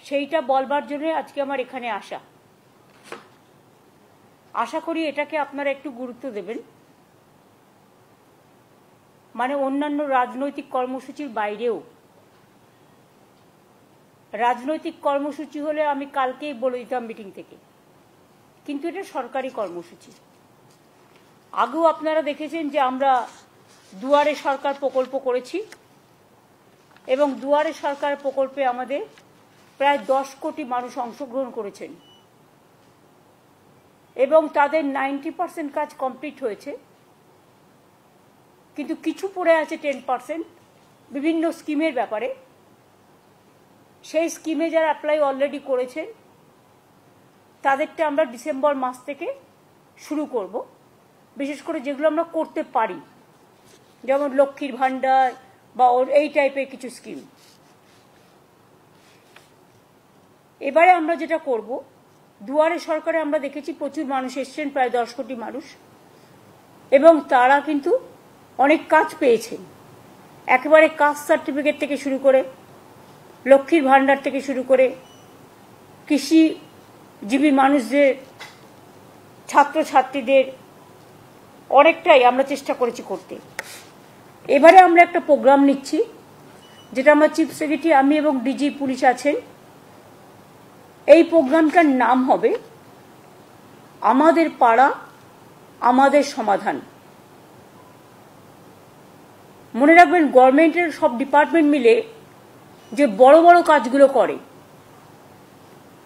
সেইটা বলবার জন্য আজকে আমার এখানে আসা। আশা করি এটাকে আপনারা একটু গুরুত্ব দেবেন। মানে অন্যান্য রাজনৈতিক কর্মসূচির বাইরেও, রাজনৈতিক কর্মসূচি হলে আমি কালকেই বলে দিতাম মিটিং থেকে, কিন্তু এটা সরকারি কর্মসূচি। আগেও আপনারা দেখেছেন যে আমরা দুয়ারে সরকার প্রকল্প করেছি এবং দুয়ারে সরকার প্রকল্পে আমাদের প্রায় 10 কোটি মানুষ অংশগ্রহণ করেছেন এবং তাদের 90% কাজ কমপ্লিট হয়েছে, কিন্তু কিছু পড়ে আছে 10% বিভিন্ন স্কিমের ব্যাপারে। সেই স্কিমে যারা অ্যাপ্লাই অলরেডি করেছেন তাদেরটা আমরা ডিসেম্বর মাস থেকে শুরু করব, বিশেষ করে যেগুলো আমরা করতে পারি, যেমন লক্ষ্মীর ভাণ্ডার বা এই টাইপের কিছু স্কিম। এবারে আমরা যেটা করব, দুয়ারে সরকারে আমরা দেখেছি প্রচুর মানুষ এসছেন, প্রায় 10 কোটি মানুষ, এবং তারা কিন্তু অনেক কাজ পেয়েছেন। একেবারে কাস্ট সার্টিফিকেট থেকে শুরু করে, লক্ষ্মীর ভাণ্ডার থেকে শুরু করে, কৃষিজীবী মানুষদের, ছাত্রছাত্রীদের অনেকটাই আমরা চেষ্টা করেছি করতে। এবারে আমরা একটা প্রোগ্রাম নিচ্ছি, যেটা আমরা চিফ সেক্রেটারি, আমি এবং ডিজি পুলিশ আছেন। এই প্রোগ্রামটার নাম হবে আমাদের পাড়া আমাদের সমাধান। মনে রাখবেন, গভর্নমেন্টের সব ডিপার্টমেন্ট মিলে যে বড় বড় কাজগুলো করে,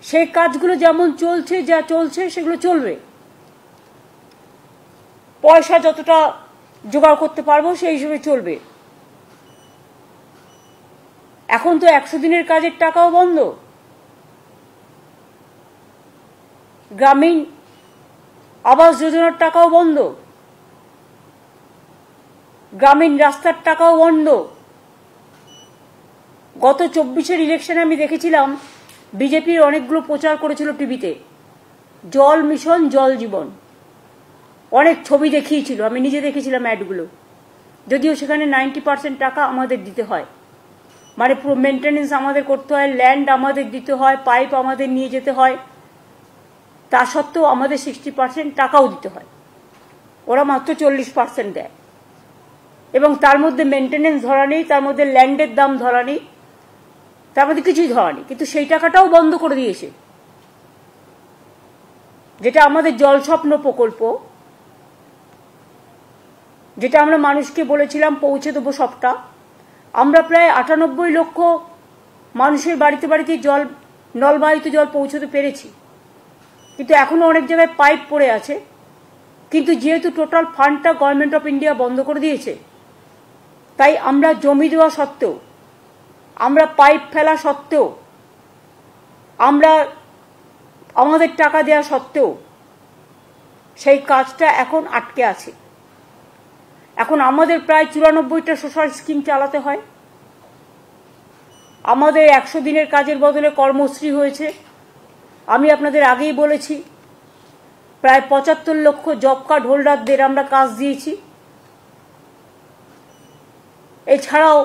সেই কাজগুলো যেমন চলছে, যা চলছে সেগুলো চলবে। পয়সা যতটা জোগাড় করতে পারবো সেই হিসেবে চলবে। এখন তো 100 দিনের কাজের টাকাও বন্ধ, গ্রামীণ আবাস যোজনার টাকাও বন্ধ, গ্রামীণ রাস্তার টাকাও বন্ধ। গত 24-এর ইলেকশনে আমি দেখেছিলাম বিজেপির অনেকগুলো প্রচার করেছিল টিভিতে, জল মিশন, জল জীবন, অনেক ছবি দেখিয়েছিল, আমি নিজে দেখেছিলাম অ্যাডগুলো। যদিও সেখানে 90% টাকা আমাদের দিতে হয়, মানে পুরো মেনটেনেন্স আমাদের করতে হয়, ল্যান্ড আমাদের দিতে হয়, পাইপ আমাদের নিয়ে যেতে হয়, তা সত্ত্বেও আমাদের 60% টাকাও দিতে হয়, ওরা মাত্র 40% দেয়। এবং তার মধ্যে মেনটেনেন্স ধরা নেই, তার মধ্যে ল্যান্ডের দাম ধরা নেই, তার মধ্যে কিছুই ধরা নেই। কিন্তু সেই টাকাটাও বন্ধ করে দিয়েছে। যেটা আমাদের জল স্বপ্ন প্রকল্প, যেটা আমরা মানুষকে বলেছিলাম পৌঁছে দেবো সবটা, আমরা প্রায় 98 লক্ষ মানুষের বাড়িতে বাড়িতে জল, নলবাহিত জল পৌঁছতে পেরেছি। কিন্তু এখনো অনেক জায়গায় পাইপ পড়ে আছে। কিন্তু যেহেতু টোটাল ফান্ডটা গভর্নমেন্ট অফ ইন্ডিয়া বন্ধ করে দিয়েছে, তাই আমরা জমি দেওয়া সত্ত্বেও, আমরা পাইপ ফেলা সত্ত্বেও, আমরা আমাদের টাকা দেওয়া সত্ত্বেও সেই কাজটা এখন আটকে আছে। এখন আমাদের প্রায় 94টা সোশ্যাল স্কিম চালাতে হয়। আমাদের 100 দিনের কাজের বদলে কর্মশ্রী হয়েছে। আমি আপনাদের আগেই বলেছি, প্রায় 75 লক্ষ জব কার্ড হোল্ডারদের আমরা কাজ দিয়েছি। এছাড়াও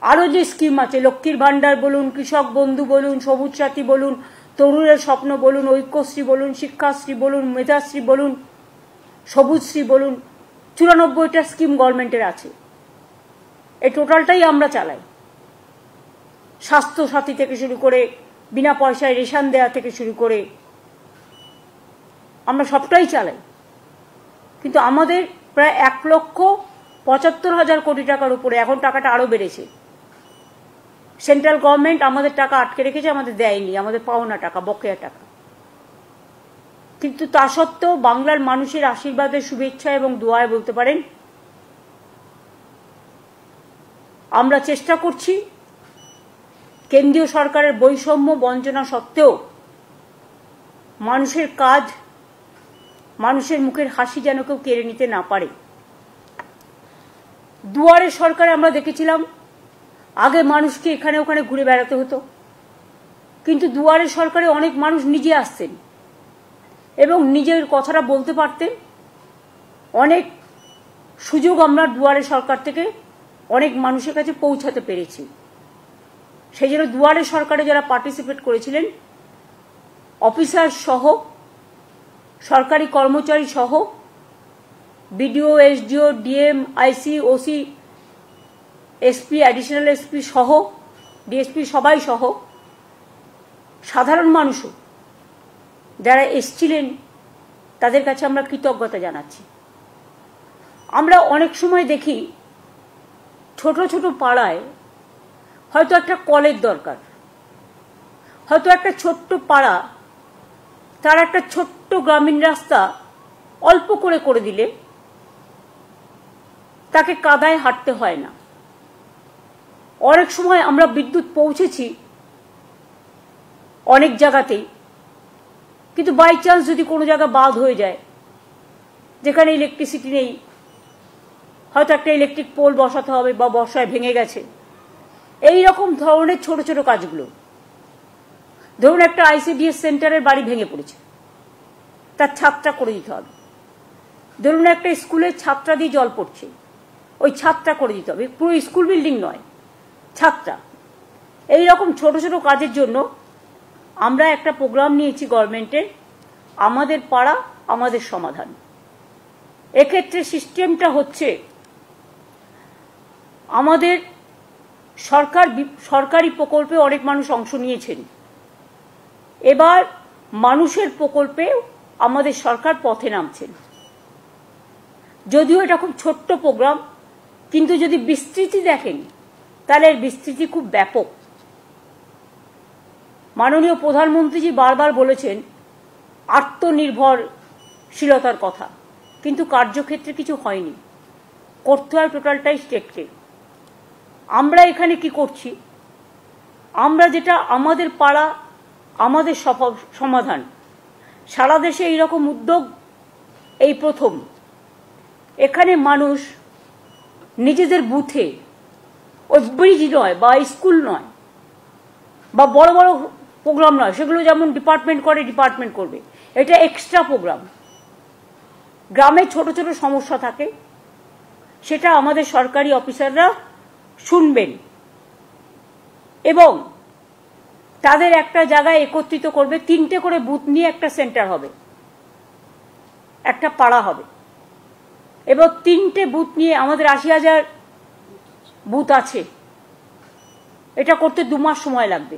আরও যে স্কিম আছে, লক্ষ্মীর ভাণ্ডার বলুন, কৃষক বন্ধু বলুন, সবুজ সাথী বলুন, তরুণের স্বপ্ন বলুন, ঐক্যশ্রী বলুন, শিক্ষাশ্রী বলুন, মেধাশ্রী বলুন, সবুজশ্রী বলুন, 94টা স্কিম গভর্নমেন্টের আছে। এই টোটালটাই আমরা চালাই। স্বাস্থ্য সাথী থেকে শুরু করে, বিনা পয়সায় রেশন দেওয়া থেকে শুরু করে, আমরা সবটাই চালাই। কিন্তু আমাদের প্রায় 1,75,000 কোটি টাকার উপরে, এখন টাকাটা আরো বেড়েছে। সেন্ট্রাল গভর্নমেন্ট আমাদের টাকা আটকে রেখেছে, আমাদের দেয়নি, আমাদের পাওনা টাকা, বকেয়া টাকা। কিন্তু তা সত্ত্বেও বাংলার মানুষের আশীর্বাদের, শুভেচ্ছা এবং দোয়ায় বলতে পারেন আমরা চেষ্টা করছি কেন্দ্রীয় সরকারের বৈষম্য বঞ্চনা সত্ত্বেও মানুষের কাজ, মানুষের মুখের হাসি যেন কেউ কেড়ে নিতে না পারে। দুয়ারে সরকারে আমরা দেখেছিলাম আগে মানুষকে এখানে ওখানে ঘুরে বেড়াতে হতো, কিন্তু দুয়ারে সরকারে অনেক মানুষ নিজে আসতেন এবং নিজের কথাটা বলতে পারতেন। অনেক সুযোগ আমরা দুয়ারে সরকার থেকে অনেক মানুষের কাছে পৌঁছাতে পেরেছি। সেই জন্য দুয়ারে সরকারে যারা পার্টিসিপেট করেছিলেন, অফিসার সহ, সরকারি কর্মচারী সহ, বিডিও, এসডিও, ডিএম, আইসি, ওসি, এসপি, অ্যাডিশনাল এসপি সহ, ডিএসপি সবাই সহ, সাধারণ মানুষও যারা এসছিলেন তাদের কাছে আমরা কৃতজ্ঞতা জানাচ্ছি। আমরা অনেক সময় দেখি ছোট ছোট পাড়ায় হয়তো একটা কলের দরকার, হয়তো একটা ছোট্ট পাড়া তার একটা ছোট্ট গ্রামীণ রাস্তা অল্প করে দিলে তাকে কাদায় হাঁটতে হয় না। অনেক সময় আমরা বিদ্যুৎ পৌঁছেছি অনেক জায়গাতেই, কিন্তু বাই চান্স যদি কোনো জায়গা বাদ হয়ে যায় যেখানে ইলেকট্রিসিটি নেই, হয়তো একটা ইলেকট্রিক পোল বসাতে হবে বা বর্ষায় ভেঙে গেছে, এই রকম ধরনের ছোট ছোট কাজগুলো, ধরুন একটা আইসিডিএস সেন্টারের বাড়ি ভেঙে পড়েছে, তার ছাদটা করে দিতে হবে। ধরুন একটা স্কুলের ছাদটা দিয়ে জল পড়ছে, ওই ছাদটা করে দিতে হবে, পুরো স্কুল বিল্ডিং নয়, ছাদটা। এইরকম ছোট ছোট কাজের জন্য আমরা একটা প্রোগ্রাম নিয়েছি গভর্নমেন্টের, আমাদের পাড়া আমাদের সমাধান। এক্ষেত্রে সিস্টেমটা হচ্ছে আমাদের সরকারি প্রকল্পে অনেক মানুষ অংশ নিয়েছেন, এবার মানুষের প্রকল্পে আমাদের সরকার পথে নামছেন। যদিও এটা খুব ছোট্ট প্রোগ্রাম, কিন্তু যদি বিস্তৃতি দেখেন তাহলে এর বিস্তৃতি খুব ব্যাপক। মাননীয় প্রধানমন্ত্রীজি বারবার বলেছেন আত্মনির্ভরশীলতার কথা, কিন্তু কার্যক্ষেত্রে কিছু হয়নি, করতে হয় টোটালটাই স্টেটকে। আমরা এখানে কি করছি, আমরা যেটা আমাদের পাড়া আমাদের সমাধান, সারা দেশে এইরকম উদ্যোগ এই প্রথম। এখানে মানুষ নিজেদের বুথে, ওই ব্রিজ নয় বা স্কুল নয় বা বড় বড় প্রোগ্রাম নয়, সেগুলো যেমন ডিপার্টমেন্ট করে ডিপার্টমেন্ট করবে, এটা এক্সট্রা প্রোগ্রাম। গ্রামে ছোট ছোট সমস্যা থাকে, সেটা আমাদের সরকারি অফিসাররা শুনবেন এবং তাদের একটা জায়গায় একত্রিত করবে। 3টে করে বুথ নিয়ে একটা সেন্টার হবে, একটা পাড়া হবে, এবং 3টে বুথ নিয়ে আমাদের 80,000 বুথ আছে। এটা করতে 2 মাস সময় লাগবে,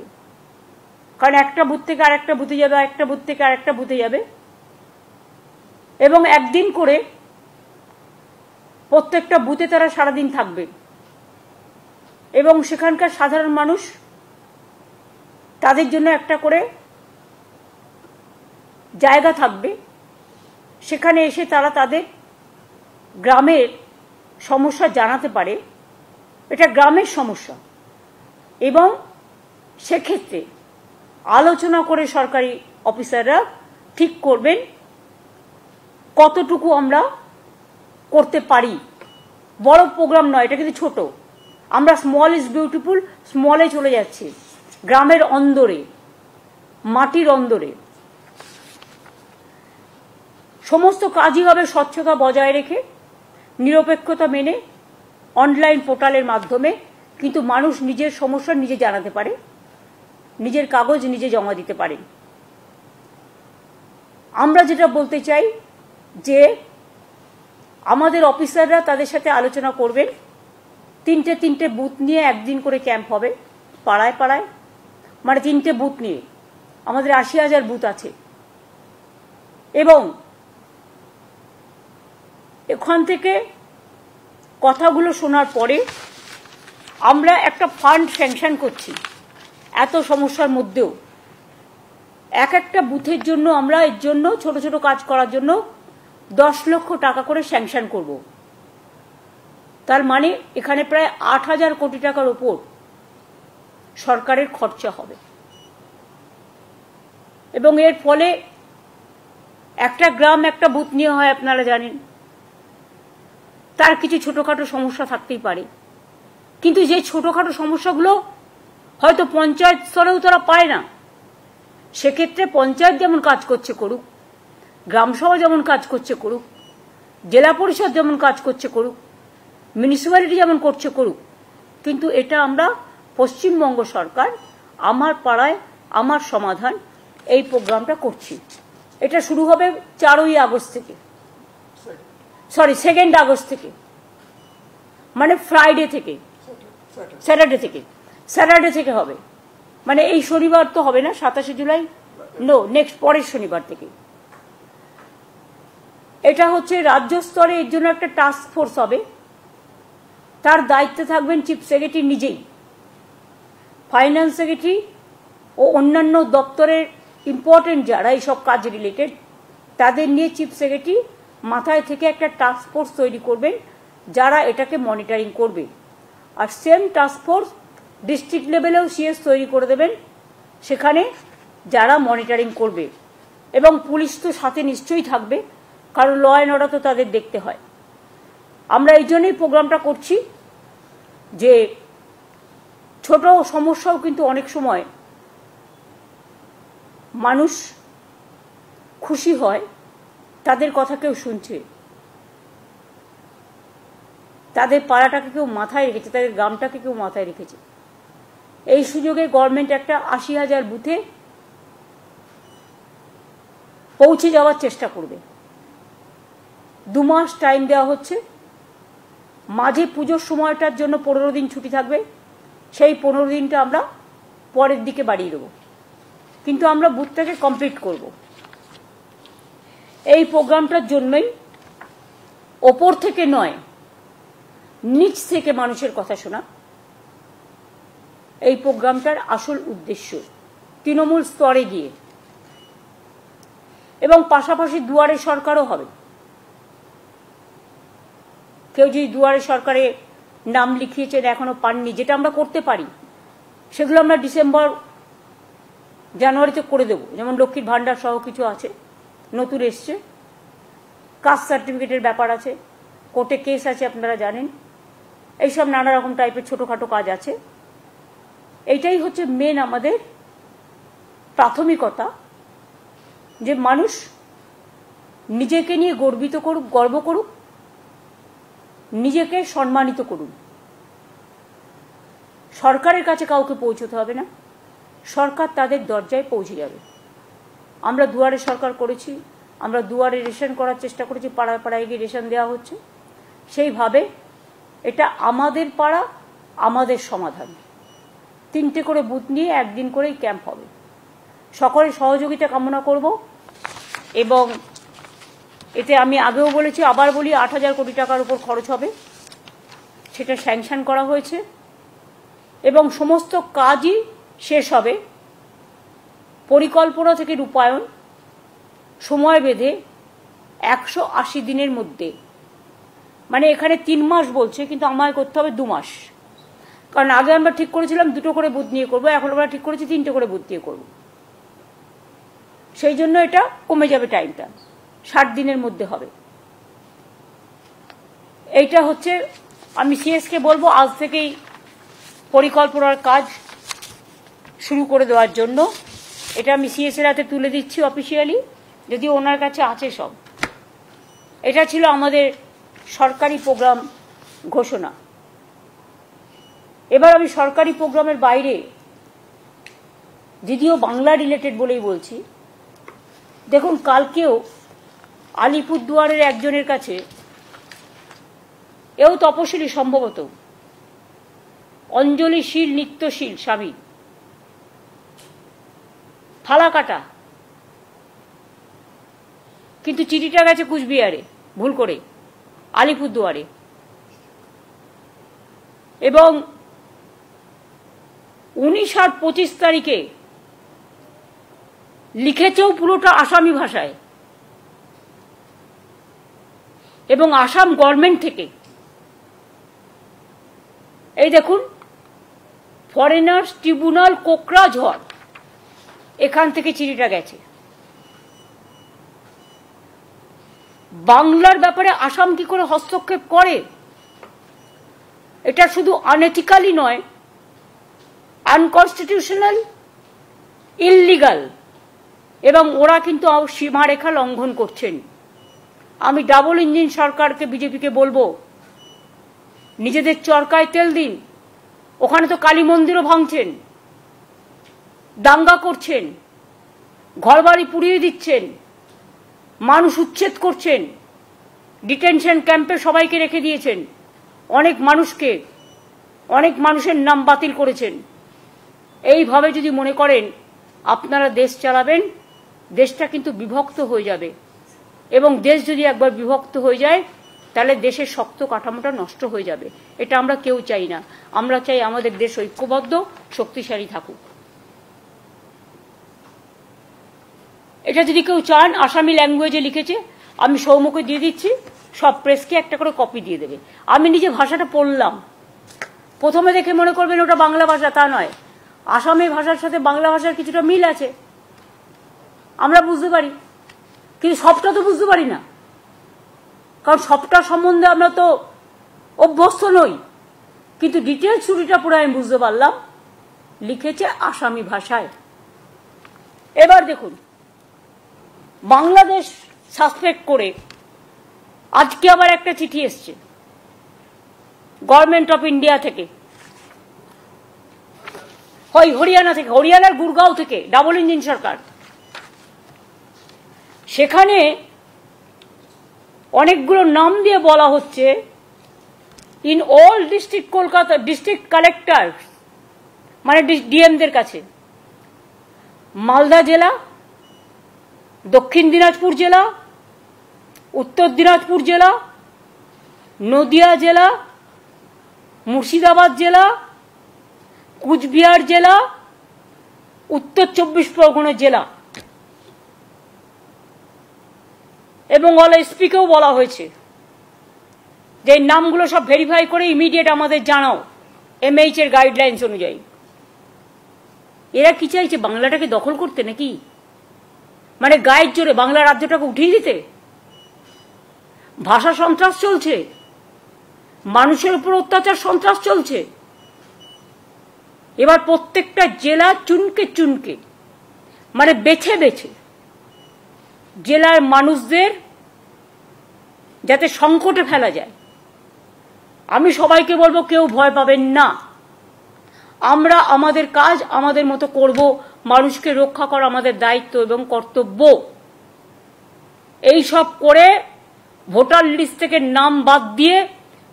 কারণ একটা বুথ থেকে আরেকটা বুথে যাবে, আরেকটা বুথ থেকে আরেকটা বুথে যাবে, এবং একদিন করে প্রত্যেকটা বুথে তারা সারাদিন থাকবে এবং সেখানকার সাধারণ মানুষ তাদের জন্য একটা করে জায়গা থাকবে, সেখানে এসে তারা তাদের গ্রামের সমস্যা জানাতে পারে। এটা গ্রামের সমস্যা, এবং সেক্ষেত্রে আলোচনা করে সরকারি অফিসাররা ঠিক করবেন কতটুকু আমরা করতে পারি। বড় প্রোগ্রাম নয়, এটা কিন্তু ছোট। আমরা স্মল ইজ বিউটিফুল, স্মলে চলে যাচ্ছি, গ্রামের অন্দরে, মাটির অন্দরে। সমস্ত কাজই হবে স্বচ্ছতা বজায় রেখে, নিরপেক্ষতা মেনে, অনলাইন পোর্টালের মাধ্যমে, কিন্তু মানুষ নিজের সমস্যা নিজে জানাতে পারে, নিজের কাগজ নিজে জমা দিতে পারে। আমরা যেটা বলতে চাই যে আমাদের অফিসাররা তাদের সাথে আলোচনা করবেন, 3টে বুথ নিয়ে একদিন করে ক্যাম্প হবে পাড়ায় পাড়ায়, মানে 3টে বুথ নিয়ে, আমাদের 80,000 বুথ আছে, এবং এখান থেকে কথাগুলো শোনার পরে আমরা একটা ফান্ড স্যাংশন করছি। এত সমস্যার মধ্যেও একটা বুথের জন্য আমরা এর জন্য ছোট ছোট কাজ করার জন্য 10 লক্ষ টাকা করে স্যাংশন করব। তার মানে এখানে প্রায় 8,000 কোটি টাকার উপর সরকারের খরচা হবে, এবং এর ফলে একটা গ্রাম একটা বুথ নিয়ে হয়, আপনারা জানেন, তার কিছু ছোটখাটো সমস্যা থাকতেই পারে, কিন্তু যে ছোটখাটো সমস্যাগুলো হয়তো পঞ্চায়েত স্তরেও তারা পায় না, সেক্ষেত্রে পঞ্চায়েত যেমন কাজ করছে করুক, গ্রামসভা যেমন কাজ করছে করুক, জেলা পরিষদ যেমন কাজ করছে করুক, মিউনিসিপ্যালিটি যেমন করছে করুক, কিন্তু এটা আমরা পশ্চিমবঙ্গ সরকার আমার পাড়ায় আমার সমাধান এই প্রোগ্রামটা করছি। এটা শুরু হবে 4ই আগস্ট থেকে, সরি 2 আগস্ট থেকে, মানে ফ্রাইডে থেকে, স্যাটারডে থেকে হবে। মানে এই শনিবার তো হবে না, 27 জুলাই, নো, নেক্সট পরের শনিবার থেকে। এটা হচ্ছে রাজ্য স্তরে, এর জন্য একটা টাস্ক ফোর্স হবে, তার দায়িত্বে থাকবেন চিফ সেক্রেটারি নিজেই। ফাইন্যান্স সেক্রেটারি ও অন্যান্য দপ্তরের ইম্পর্টেন্ট যারা এইসব কাজ রিলেটেড, তাদের নিয়ে চিফ সেক্রেটারি মাথায় থেকে একটা টাস্ক ফোর্স তৈরি করবেন যারা এটাকে মনিটরিং করবে। আর সেম টাস্ক ফোর্স ডিস্ট্রিক্ট লেভেলেও সিএস তৈরি করে দেবেন, সেখানে যারা মনিটরিং করবে। এবং পুলিশ তো সাথে নিশ্চয়ই থাকবে, কারণ ল অ্যান্ড অর্ডার তো তাদের দেখতে হয়। আমরা এই জন্যই প্রোগ্রামটা করছি যে ছোট সমস্যাও কিন্তু অনেক সময় মানুষ খুশি হয়, তাদের কথা কেউ শুনছে, তাদের পাড়াটাকে কেউ মাথায় রেখেছে, তাদের গ্রামটাকে কেউ মাথায় রেখেছে। এই সুযোগে গভর্নমেন্ট একটা 80,000 বুথে পৌঁছে যাওয়ার চেষ্টা করবে। 2 মাস টাইম দেওয়া হচ্ছে, মাঝে পুজোর সময়টার জন্য 15 দিন ছুটি থাকবে, সেই 15 দিনটা আমরা পরের দিকে বাড়িয়ে দেবো, কিন্তু আমরা বুথটাকে কমপ্লিট করব। এই প্রোগ্রামটার জন্যই ওপর থেকে নয়, নিচ থেকে মানুষের কথা শোনা এই প্রোগ্রামটার আসল উদ্দেশ্য, তৃণমূল স্তরে গিয়ে। এবং পাশাপাশি দুয়ারে সরকারও হবে। কেউ যদি দুয়ারে সরকারে নাম লিখিয়েছেন এখনো পাননি, যেটা আমরা করতে পারি, সেগুলো আমরা ডিসেম্বর জানুয়ারিতে করে দেব। যেমন লক্ষ্মীর ভাণ্ডার সহ কিছু আছে, নতুন এসছে, কাস্ট সার্টিফিকেটের ব্যাপার আছে, কোর্টে কেস আছে আপনারা জানেন, এইসব নানা রকম টাইপের ছোটোখাটো কাজ আছে। এইটাই হচ্ছে মেন আমাদের প্রাথমিকতা, যে মানুষ নিজেকে নিয়ে গর্ব করুক, নিজেকে সম্মানিত করুন। সরকারের কাছে কাউকে পৌঁছতে হবে না, সরকার তাদের দরজায় পৌঁছে যাবে। আমরা দুয়ারে সরকার করেছি, আমরা দুয়ারে রেশন করার চেষ্টা করেছি, পাড়ায় পাড়ায় গিয়ে রেশন দেওয়া হচ্ছে। সেইভাবে এটা আমাদের পাড়া আমাদের সমাধান। 3টে করে বুথ নিয়ে একদিন করেই ক্যাম্প হবে। সকলের সহযোগিতা কামনা করব। এবং এতে আমি আগেও বলেছি, আবার বলি, 8,000 কোটি টাকার উপর খরচ হবে, সেটা স্যাংশন করা হয়েছে এবং সমস্ত কাজই শেষ হবে। পরিকল্পনা থেকে রূপায়ণ সময় বেঁধে 180 দিনের মধ্যে। মানে এখানে 3 মাস বলছে, কিন্তু আমায় করতে হবে 2 মাস, কারণ আগে আমরা ঠিক করেছিলাম 2টো করে বুথ নিয়ে করবো, এখন আমরা ঠিক করেছি 3টে করে বুথ নিয়ে করবো। সেই জন্য এটা কমে যাবে, টাইমটা 60 দিনের মধ্যে হবে। এইটা হচ্ছে, আমি সিএসকে বলবো আজ থেকেই পরিকল্পনার কাজ শুরু করে দেওয়ার জন্য। এটা আমি সিএসের হাতে তুলে দিচ্ছি অফিসিয়ালি, যদি ওনার কাছে আছে সব। এটা ছিল আমাদের সরকারি প্রোগ্রাম ঘোষণা। এবার আমি সরকারি প্রোগ্রামের বাইরে, যদিও বাংলা রিলেটেড বলেই বলছি, দেখুন কালকেও আলিপুরদুয়ারের একজনের কাছে, এও তপশিলি সম্ভবত, অঞ্জলিশীল নিত্যশীল স্বামী, ফালাকাটা, কিন্তু চিঠিটা গেছে কুচবিহারে ভুল করে, আলিপুরদুয়ারে। এবং 19 আর 25 তারিখে লিখেছেও পুরোটা আসামি ভাষায়, এবং আসাম গভর্নমেন্ট থেকে। এই দেখুন, ফরেনার্স ট্রিব্যুনাল কোকরাঝড়, এখান থেকে চিঠিটা গেছে। বাংলার ব্যাপারে আসাম কি করে হস্তক্ষেপ করে? এটা শুধু আনএথিক্যালি নয়, আনকনস্টিটিউশনাল, ইললিগাল, এবং ওরা কিন্তু সীমারেখা লঙ্ঘন করছেন। আমি ডাবল ইঞ্জিন সরকারকে, বিজেপিকে বলবো, নিজেদের চরকায় তেল দিন, ওখানে তো কালী মন্দিরও ভাঙছেন, দাঙ্গা করছেন, ঘরবাড়ি পুড়িয়ে দিচ্ছেন, মানুষ উচ্ছেদ করছেন, ডিটেনশন ক্যাম্পে সবাইকে রেখে দিয়েছেন, অনেক মানুষের নাম বাতিল করেছেন। এইভাবে যদি মনে করেন আপনারা দেশ চালাবেন, দেশটা কিন্তু বিভক্ত হয়ে যাবে, এবং দেশ যদি একবার বিভক্ত হয়ে যায় তাহলে দেশের শক্ত কাঠামোটা নষ্ট হয়ে যাবে। এটা আমরা কেউ চাই না। আমরা চাই আমাদের দেশ ঐক্যবদ্ধ, শক্তিশালী থাকুক। এটা যদি কেউ চান, আসামি ল্যাঙ্গুয়েজে লিখেছে, আমি সৌম্যকে দিয়ে দিচ্ছি, সব প্রেসকে একটা করে কপি দিয়ে দেবে। আমি নিজে ভাষাটা পড়লাম, প্রথমে দেখে মনে করবেন ওটা বাংলা ভাষা, তা নয়। আসামি ভাষার সাথে বাংলা ভাষার কিছুটা মিল আছে, আমরা বুঝতে পারি, কিন্তু সবটা তো বুঝতে পারি না, কারণ সবটা সম্বন্ধে আমরা তো অভ্যস্ত নই। কিন্তু ডিটেলস ছুটিটা পুরো আমি বুঝতে পারলাম, লিখেছে আসামি ভাষায়। এবার দেখুন, বাংলাদেশ সাসপেক্ট করে আজকে আবার একটা চিঠি এসছে গভর্নমেন্ট অফ ইন্ডিয়া থেকে, হরিয়ানা থেকে, হরিয়ানার গুরগাঁও থেকে, ডাবল ইঞ্জিন সরকার। সেখানে অনেকগুলো নাম দিয়ে বলা হচ্ছে, in all district Kolkata, district collector মানে ডিএমদের কাছে, মালদা জেলা, দক্ষিণ দিনাজপুর জেলা, উত্তর দিনাজপুর জেলা, নদিয়া জেলা, মুর্শিদাবাদ জেলা, কুচবিহার জেলা, উত্তর 24 পরগনা জেলা, এবং অল এসপিকেও বলা হয়েছে যে নামগুলো সব ভেরিফাই করে ইমিডিয়েট আমাদের জানাও, এমএইচ এর গাইডলাইন্স অনুযায়ী। এরা কি চাইছে, বাংলাটাকে দখল করতে নাকি? মানে গায়ের জোরে বাংলা রাজ্যটাকে উঠিয়ে দিতে? ভাষা সন্ত্রাস চলছে, মানুষের উপর অত্যাচার সন্ত্রাস চলছে। এবার প্রত্যেকটা জেলা চুনকে চুনকে, মানে বেছে বেছে জেলার মানুষদের যাতে সংকটে ফেলা যায়। আমি সবাইকে বলবো, কেউ ভয় পাবেন না, আমরা আমাদের কাজ আমাদের মতো করব, মানুষকে রক্ষা করা আমাদের দায়িত্ব এবং কর্তব্য। এই সব করে ভোটার লিস্ট থেকে নাম বাদ দিয়ে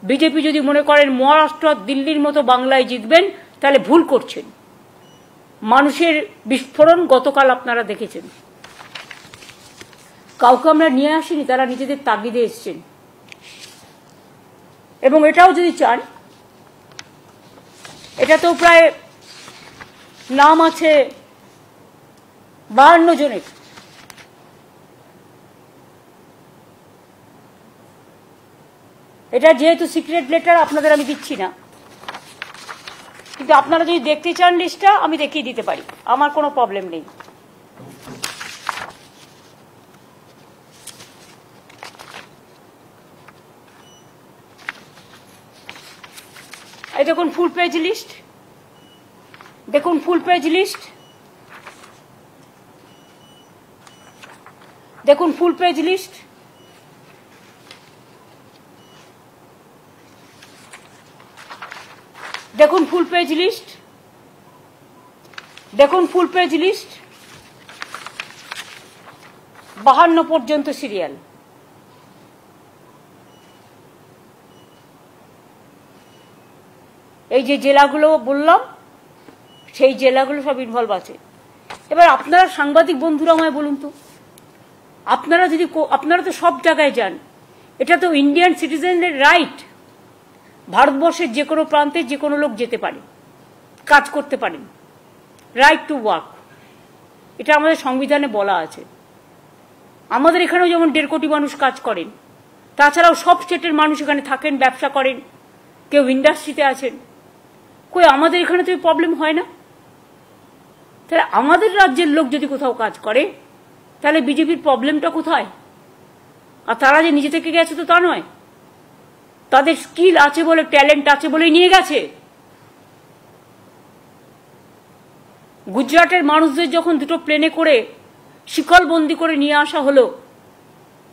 বিজেপি যদি মনে করেন মহারাষ্ট্র দিল্লির মতো বাংলায় জিতবেন, তাহলে ভুল করছেন। মানুষের বিস্ফোরণ গতকাল আপনারা দেখেছেন, কাউকে আমরা নিয়ে আসিনি, তারা নিজেদের তাগিদে এসছেন। এবং এটাও যদি চান, এটাতেও প্রায় নাম আছে 52 জনের। এটা যেহেতু সিক্রেট লেটার আপনাদের আমি দিচ্ছি না, কিন্তু আপনারা যদি দেখতে চান লিস্টটা আমি দেখিয়ে দিতে পারি, আমার কোনো প্রবলেম নেই। এই দেখুন ফুল পেজ লিস্ট, দেখুন ফুল পেজ লিস্ট, দেখুন ফুল পেজ লিস্ট। দেখুন ফুল পেজ লিস্ট, দেখুন ফুল পেজ লিস্ট, 52 পর্যন্ত সিরিয়াল। এই যে জেলাগুলো বললাম, সেই জেলাগুলো সব ইনভলভ আছে। এবার আপনারা সাংবাদিক বন্ধুরা আমায় বলুন তো, আপনারা তো সব জায়গায় যান, এটা তো ইন্ডিয়ান সিটিজেনদের রাইট। ভারতবর্ষের যে কোনো প্রান্তে যে কোনো লোক যেতে পারে, কাজ করতে পারেন, রাইট টু ওয়ার্ক, এটা আমাদের সংবিধানে বলা আছে। আমাদের এখানেও যেমন 1.5 কোটি মানুষ কাজ করেন, তাছাড়াও সব স্টেটের মানুষ এখানে থাকেন, ব্যবসা করেন, কেউ ইন্ডাস্ট্রিতে আছেন। কই আমাদের এখানে তো প্রবলেম হয় না? তাহলে আমাদের রাজ্যের লোক যদি কোথাও কাজ করে, তাহলে বিজেপির প্রবলেমটা কোথায়? আর তারা যে নিজে থেকে গেছে তো তা নয়, তাদের স্কিল আছে বলে, ট্যালেন্ট আছে বলে নিয়ে গেছে। গুজরাটের মানুষদের যখন 2টো প্লেনে করে শিকলবন্দি করে নিয়ে আসা হলো,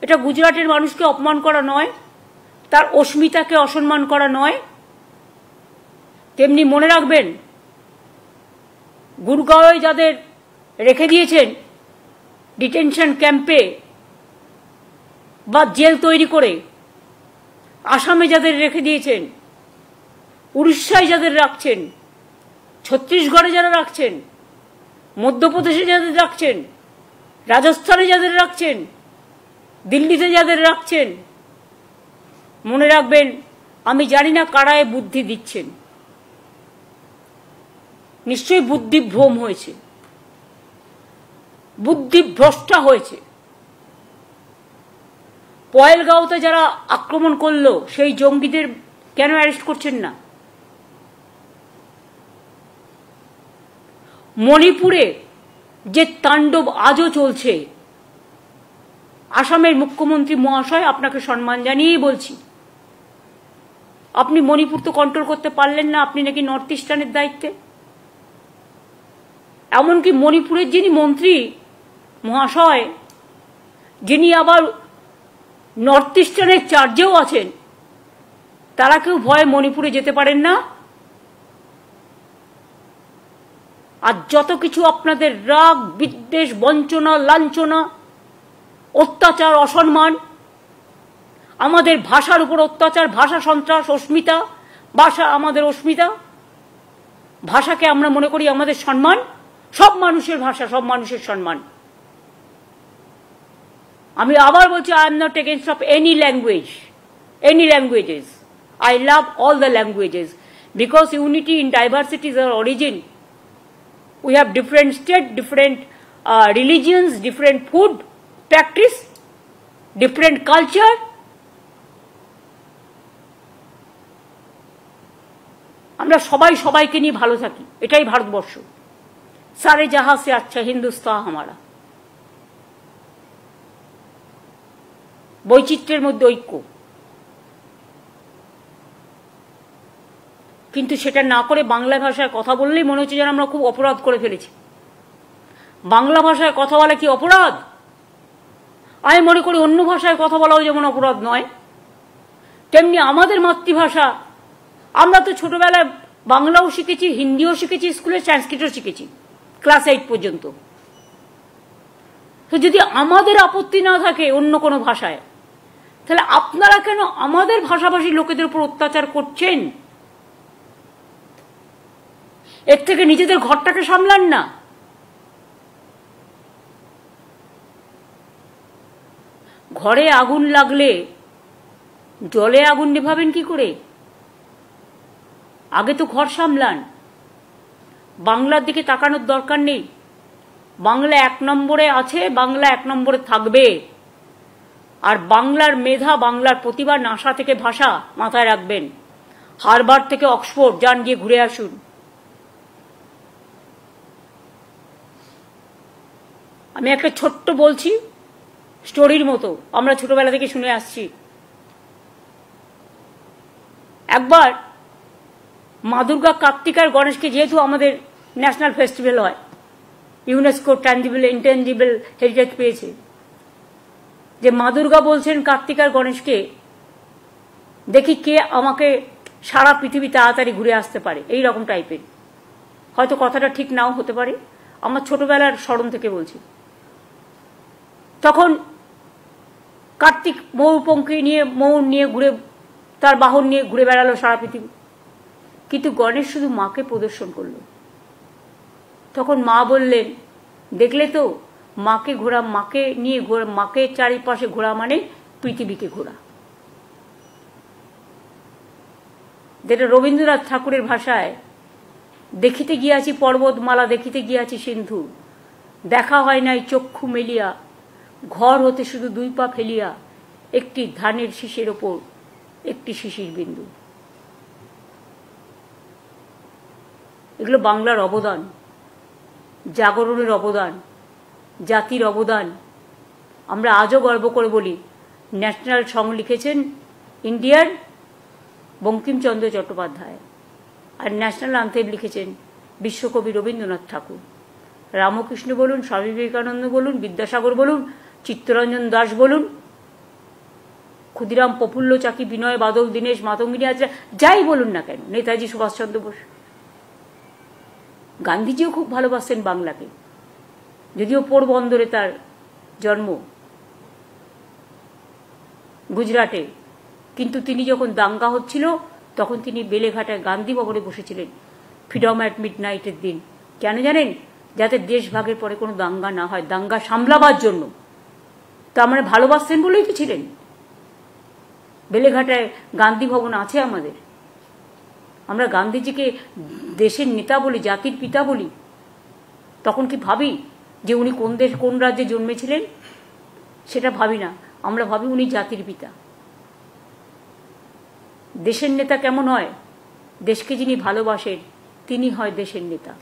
এটা গুজরাটের মানুষকে অপমান করা নয়, তার অস্মিতাকে অসম্মান করা নয়? তেমনি মনে রাখবেন, গুরগাঁওয়ে যাদের রেখে দিয়েছেন ডিটেনশন ক্যাম্পে বা জেল তৈরি করে, আসামে যাদের রেখে দিয়েছেন, উড়িষ্যায় যাদের রাখছেন, ছত্তিশগড়ে যারা রাখছেন, মধ্যপ্রদেশে যাদের রাখছেন, রাজস্থানে যাদের রাখছেন, দিল্লিতে যাদের রাখছেন, মনে রাখবেন, আমি জানি না কারায় বুদ্ধি দিচ্ছেন। নিশ্চয়ই বুদ্ধিভ্রম হয়েছে, বুদ্ধিভ্রষ্টা হয়েছে। পয়েলগাঁওতে যারা আক্রমণ করলো সেই জঙ্গিদের কেন অ্যারেস্ট করছেন না? মণিপুরে যে তাণ্ডব আজও চলছে, আসামের মুখ্যমন্ত্রী মহাশয়, আপনাকে সম্মান জানিয়েই বলছি, আপনি মণিপুর তো কন্ট্রোল করতে পারলেন না, আপনি নাকি নর্থ ইস্টার্নের দায়িত্বে। এমনকি মণিপুরের যিনি মন্ত্রী মহাশয়, যিনি আবার নর্থ ইস্টার্নের চার্জেও আছেন, তারা কেউ ভয়ে মণিপুরে যেতে পারেন না। আর যত কিছু আপনাদের রাগ, বিদ্বেষ, বঞ্চনা, লাঞ্ছনা, অত্যাচার, অসম্মান, আমাদের ভাষার উপর অত্যাচার, ভাষা সন্ত্রাস, অস্মিতা, ভাষা আমাদের অস্মিতা, ভাষাকে আমরা মনে করি আমাদের সম্মান, সব মানুষের ভাষা, সব মানুষের সম্মান। আমি আবার বলছি, I am not against of any language, any languages. I love all the languages because unity in diversity is our origin. We have different states, different religions, different food practice, different culture. আমরা সবাই সবাইকে নিয়ে ভালো থাকি, এটাই ভারতবর্ষ। সারে জাহা সে আচ্ছা হিন্দুস্তান হামারা। বৈচিত্র্যের মধ্যে ঐক্য, কিন্তু সেটা না করে বাংলা ভাষায় কথা বললেই মনে হচ্ছে যেন আমরা খুব অপরাধ করে ফেলেছি। বাংলা ভাষায় কথা বলা কি অপরাধ? আমি মনে করি অন্য ভাষায় কথা বলাও যেমন অপরাধ নয়, তেমনি আমাদের মাতৃভাষা, আমরা তো ছোটবেলায় বাংলাও শিখেছি, হিন্দিও শিখেছি, স্কুলে সংস্কৃতও শিখেছি ক্লাস 8 পর্যন্ত। তো যদি আমাদের আপত্তি না থাকে অন্য কোনো ভাষায়, তাহলে আপনারা কেন আমাদের ভাষাভাষী লোকেদের উপর অত্যাচার করছেন? এর থেকে নিজেদের ঘরটাকে সামলান না। ঘরে আগুন লাগলে জলে আগুন নেভাবেন কি করে? আগে তো ঘর সামলান। বাংলার দিকে তাকানোর দরকার নেই। বাংলা 1 নম্বরে আছে, বাংলা 1 নম্বরে থাকবে। আর বাংলার মেধা, বাংলার প্রতিভা, নাসা থেকে ভাষা মাথায় রাখবেন। হারবার্ড থেকে অক্সফোর্ড যান, গিয়ে ঘুরে আসুন। আমি একটা ছোট্ট বলছি, স্টোরির মতো, আমরা ছোটবেলা থেকে শুনে আসছি। একবার মা দুর্গা, কার্তিক আর গণেশকে, যেহেতু আমাদের ন্যাশনাল ফেস্টিভ্যাল হয়, ইউনেস্কো ট্যাঞ্জিবল ইনট্যাঞ্জিবল হেরিটেজ পেয়েছে, যে মা দুর্গা বলছেন কার্তিক আর গণেশকে, দেখি কে আমাকে সারা পৃথিবী তাড়াতাড়ি ঘুরে আসতে পারে, এই রকম টাইপের। হয়তো কথাটা ঠিক নাও হতে পারে, আমার ছোটবেলার স্মরণ থেকে বলছি। তখন কার্তিক ময়ূরপঙ্খী নিয়ে, ময়ূর নিয়ে ঘুরে, তার বাহন নিয়ে ঘুরে বেড়ালো সারা পৃথিবী, কিন্তু গণেশ শুধু মাকে প্রদর্শন করলো। তখন মা বললেন, দেখলে তো, মাকে ঘোরা, মাকে নিয়ে ঘোরা, মাকে চারিপাশে ঘোরা মানে পৃথিবীকে ঘোরা। যেটা রবীন্দ্রনাথ ঠাকুরের ভাষায়, দেখিতে গিয়াছি পর্বতমালা, দেখিতে গিয়াছি সিন্ধু, দেখা হয় নাই চক্ষু মেলিয়া, ঘর হতে শুধু 2 পা ফেলিয়া, একটি ধানের শীষের ওপর একটি শিশির বিন্দু। এগুলো বাংলার অবদান, জাগরণের অবদান, জাতির অবদান। আমরা আজও গর্ব করে বলি, ন্যাশনাল সং লিখেছেন ইন্ডিয়ার বঙ্কিমচন্দ্র চট্টোপাধ্যায়, আর ন্যাশনাল আন্থেম লিখেছেন বিশ্বকবি রবীন্দ্রনাথ ঠাকুর। রামকৃষ্ণ বলুন, স্বামী বিবেকানন্দ বলুন, বিদ্যাসাগর বলুন, চিত্তরঞ্জন দাস বলুন, ক্ষুদিরাম, প্রফুল্ল চাকি, বিনয় বাদল, দীনেশ, মাতঙ্গিনী হাজরা, যাই বলুন না কেন, নেতাজি সুভাষচন্দ্র বোস, গান্ধীজিও খুব ভালোবাসতেন বাংলাকে, যদিও পোরবন্দরে তার জন্ম, গুজরাটে, কিন্তু তিনি যখন দাঙ্গা হচ্ছিল তখন তিনি বেলেঘাটায় গান্ধী ভবনে বসেছিলেন ফ্রিডম অ্যাট মিডনাইটের দিন। কেন জানেন? যাতে দেশ ভাগের পরে কোনো দাঙ্গা না হয়, দাঙ্গা সামলাবার জন্য। তার মানে ভালোবাসতেন বলেই তো ছিলেন। বেলেঘাটায় গান্ধী ভবন আছে আমাদের। আমরা গান্ধীজিকে দেশের নেতা বলি, জাতির পিতা বলি। তখন কি ভাবি যে উনি কোন দেশ কোন রাজ্যে জন্মেছিলেন? সেটা ভাবি না, আমরা ভাবি উনি জাতির পিতা। দেশের নেতা কেমন হয়? দেশকে যিনি ভালোবাসেন তিনি হয় দেশের নেতা।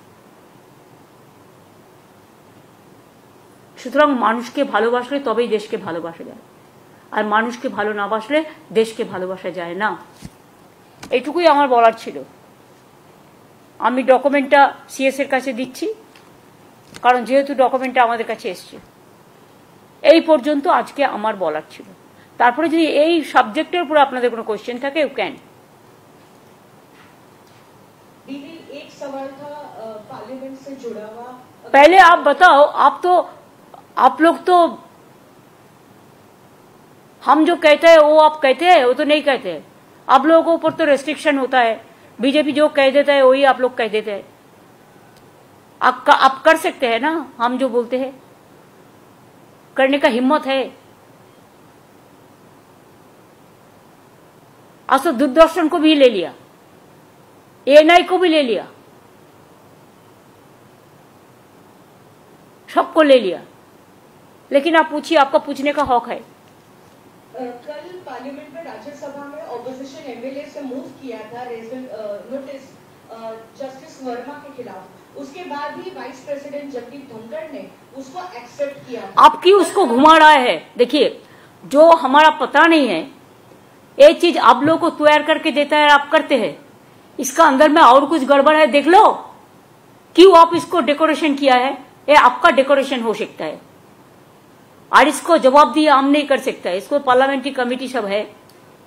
সুতরাং মানুষকে ভালোবাসলে তবেই দেশকে ভালোবাসা যায়, আর মানুষকে ভালো না বাসলে দেশকে ভালোবাসা যায় না। এইটুকুই আমার বলার ছিল। আমি ডকুমেন্টটা সিএস এর কাছে দিচ্ছি, কারণ যেহেতু ডকুমেন্টটা আমাদের কাছে এসছে। এই পর্যন্ত আজকে আমার বলার ছিল। তারপরে যদি এই সাবজেক্টের উপরে আপনাদের কোনো কোশ্চেন থাকে, ইউ ক্যান। एक सवाल था पार्लियामेंट से जुड़ा हुआ। पहले आप बताओ, आप लोग तो हम जो कहते हैं वो आप कहते हैं, वो तो नहीं कहते हैं। आप लोगों के ऊपर तो रेस्ट्रिक्शन होता है, बीजेपी जो कह देता है वही आप लोग कह देते हैं। आप कर सकते हैं ना, हम जो बोलते हैं करने का हिम्मत है। आज तो दूरदर्शन को भी ले लिया, एएनआई को भी ले लिया, सबको ले लिया, लेकिन आप पूछिए, आपका पूछने का हक है। कल पार्लियामेंट में राज्यसभा में ऑपोजिशन एमएलए से मूव किया था नोटिस जस्टिस वर्मा के खिलाफ, उसके बाद भी वाइस प्रेसिडेंट जगदीप धनखड़ ने उसको एक्सेप्ट किया। आपकी उसको घुमा रहा है। देखिए, जो हमारा पता नहीं है, ये चीज आप लोगों को तैयार करके देता है, आप करते हैं। इसका अंदर में और कुछ गड़बड़ है, देख लो। क्यों आप इसको डेकोरेशन किया है? ये आपका डेकोरेशन हो सकता है, और इसको जवाब दिए हम नहीं कर सकता है। इसको पार्लियामेंट्री कमेटी सब है,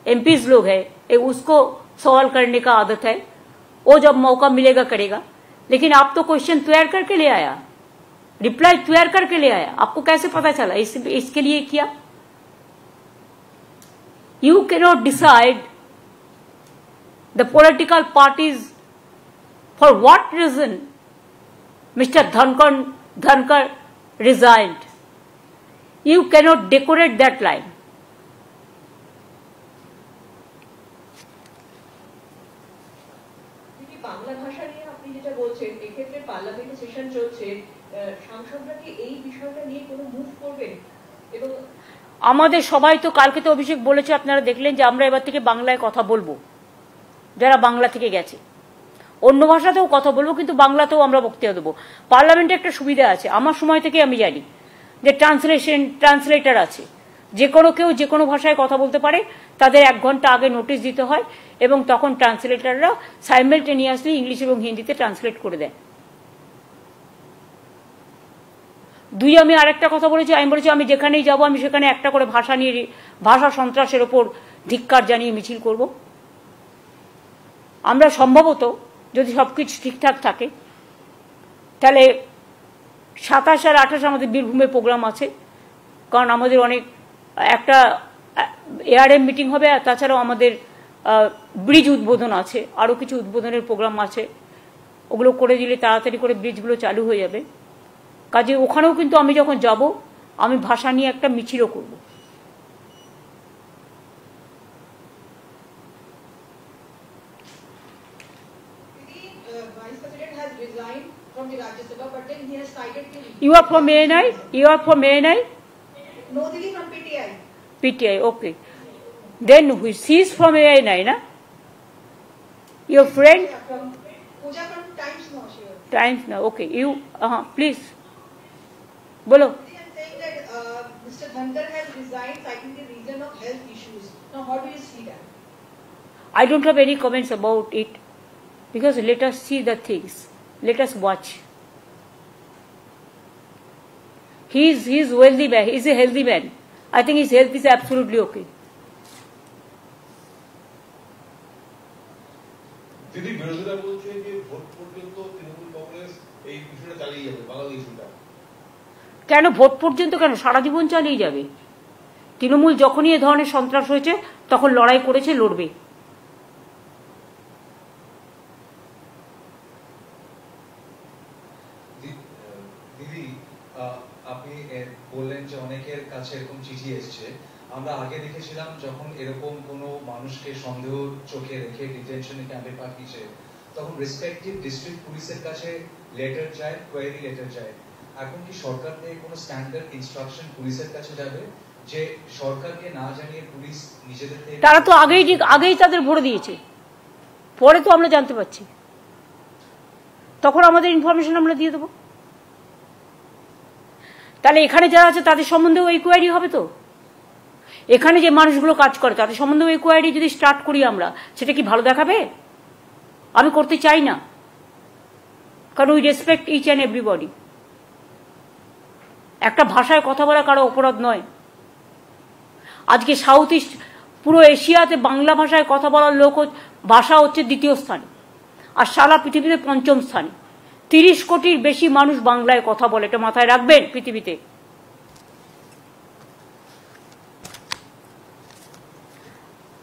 एमपीज लोग है, उसको सवाल करने का आदत है, वो जब मौका मिलेगा करेगा। लेकिन आप तो क्वेश्चन तैयार करके ले आया, रिप्लाई तैयार करके ले आया, आपको कैसे पता चला इसके लिए किया? You can not decide the political parties for what reason mister Dhankhar resigned. You cannot decorate that line. Bangla ভাষা নিয়ে আপনি যেটা বলছেন, এক্ষেত্রে পার্লামেন্টে সেশন চলছে, সাংসদরা কি এই বিষয়টা নিয়ে কোনো মুভ করবেন? এবং আমাদের সবাই তো কালকে তো অভিষেক বলেছে, আপনারা দেখলেন যে আমরা এবার থেকে বাংলায় কথা বলবো, যারা বাংলা থেকে গেছে। অন্য ভাষাতেও কথা বলবো, কিন্তু বাংলাতেও আমরা বক্তব্য দেবো। পার্লামেন্টে একটা সুবিধা আছে, আমার সময় থেকে আমি জানি যে ট্রান্সলেটর আছে, যে কোনো কেউ যে কোনো ভাষায় কথা বলতে পারে। তাদের 1 ঘন্টা আগে নোটিশ দিতে হয়, এবং তখন ট্রান্সলেটররা সাইমেলটেনিয়াসলি ইংলিশ এবং হিন্দিতে ট্রান্সলেট করে দেয়। 2, আমি আরেকটা কথা বলেছি, আমি বলেছি আমি যেখানেই যাব আমি সেখানে একটা করে ভাষা নিয়ে, ভাষা সন্ত্রাসের ওপর ধিক্কার জানিয়ে মিছিল করব। আমরা সম্ভবত যদি সবকিছু ঠিকঠাক থাকে, তাহলে 27 আর 28 আমাদের বীরভূমে প্রোগ্রাম আছে, কারণ আমাদের অনেক একটা এআরএম মিটিং হবে, আর তাছাড়াও আমাদের ব্রিজ উদ্বোধন আছে, আরও কিছু উদ্বোধনের প্রোগ্রাম আছে। ওগুলো করে দিলে তাড়াতাড়ি করে ব্রিজগুলো চালু হয়ে যাবে। কাজে ওখানেও কিন্তু আমি যখন যাব, আমি ভাষা নিয়ে একটা মিছিলও করব। You are from ANI? You are from ANI? No, Didi, from PTI. PTI, okay. Then he is from ANI, na? Your friend? From Pooja from Times Now. Times Now, okay. You, please. Bolo. I'm saying that Mr. Dhankar has resigned citing the reason of health issues. Now, how do you see that? I don't have any comments about it, because let us see the things. Let us watch. He is wealthy man. He is a healthy man. I think his health is absolutely okay. কেন vote পর্যন্ত, কেন সারা জীবন চালিয়ে যাবে? তৃণমূল যখনই এ ধরনের সন্ত্রাস হয়েছে তখন লড়াই করেছে, লড়বে। দিদি, আপনি বললেন যে অনেকের কাছে এরকম চিঠি এসছে। আমরা আগে দেখেছিলাম যখন এরকম কোনো মানুষকে সন্দেহ চোখে রেখে ডিটেনশন ক্যাম্পে পাঠিয়েছে, তখন রেসপেক্টিভ ডিস্ট্রিক্ট পুলিশের কাছে লেটার যায়, কোয়েরি লেটার যায়। এখন কি সরকার থেকে কোনো স্ট্যান্ডার্ড ইনস্ট্রাকশন পুলিশের কাছে যাবে যে সরকারকে না জানিয়ে পুলিশ নিজেদের থেকে? তারা তো আগেই তাদের ভরে দিয়েছে, পরে তো আমরা জানতে পারছি, তখন আমাদের ইনফরমেশন আমরা দিয়ে দেবো। তাহলে এখানে যারা আছে তাদের সম্বন্ধেও এই কোয়ারি হবে তো? এখানে যে মানুষগুলো কাজ করে তাদের সম্বন্ধেও এই কোয়ারি যদি স্টার্ট করি আমরা, সেটা কি ভালো দেখাবে? আমি করতে চাই না, কারণ we respect each and everybody. একটা ভাষায় কথা বলা কারো অপরাধ নয়। আজকে সাউথ ইস্ট পুরো এশিয়াতে বাংলা ভাষায় কথা বলার ভাষা হচ্ছে 2য় স্থানে, আর সারা পৃথিবীতে 5ম স্থানে। 30 কোটির বেশি মানুষ বাংলায় কথা বলে, এটা মাথায় রাখবেন পৃথিবীতে।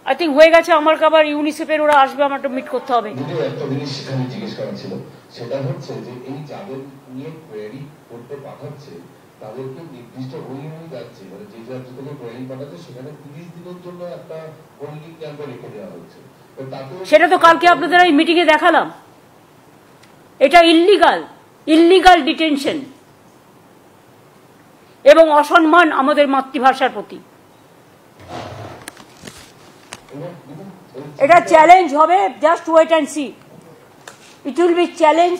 আই থিঙ্ক হয়ে গেছে। আমার আবার ইউনিসেফের ওরা আসবে, আমার মিট করতে হবে। একটা জিনিস সেখানে জিজ্ঞেস করা ছিল, সেটা হচ্ছে যে এই যাদের নিয়ে কোয়েরি করতে পাঠাচ্ছে তাদেরকে নির্দিষ্ট হোল্ডিং যাচ্ছে, মানে যে রাজ্য থেকে কোয়েরি পাঠাচ্ছে সেখানে 30 দিনের জন্য একটা হোল্ডিং ক্যাম্পে রেখে দেওয়া হচ্ছে। সেটা তো কালকে আপনাদের এই মিটিং এ দেখালাম। এটা ইল্লিগাল ডিটেনশন এবং অসম্মান আমাদের মাতৃভাষার প্রতি। এটা চ্যালেঞ্জ হবে, just wait and see. It will be challenge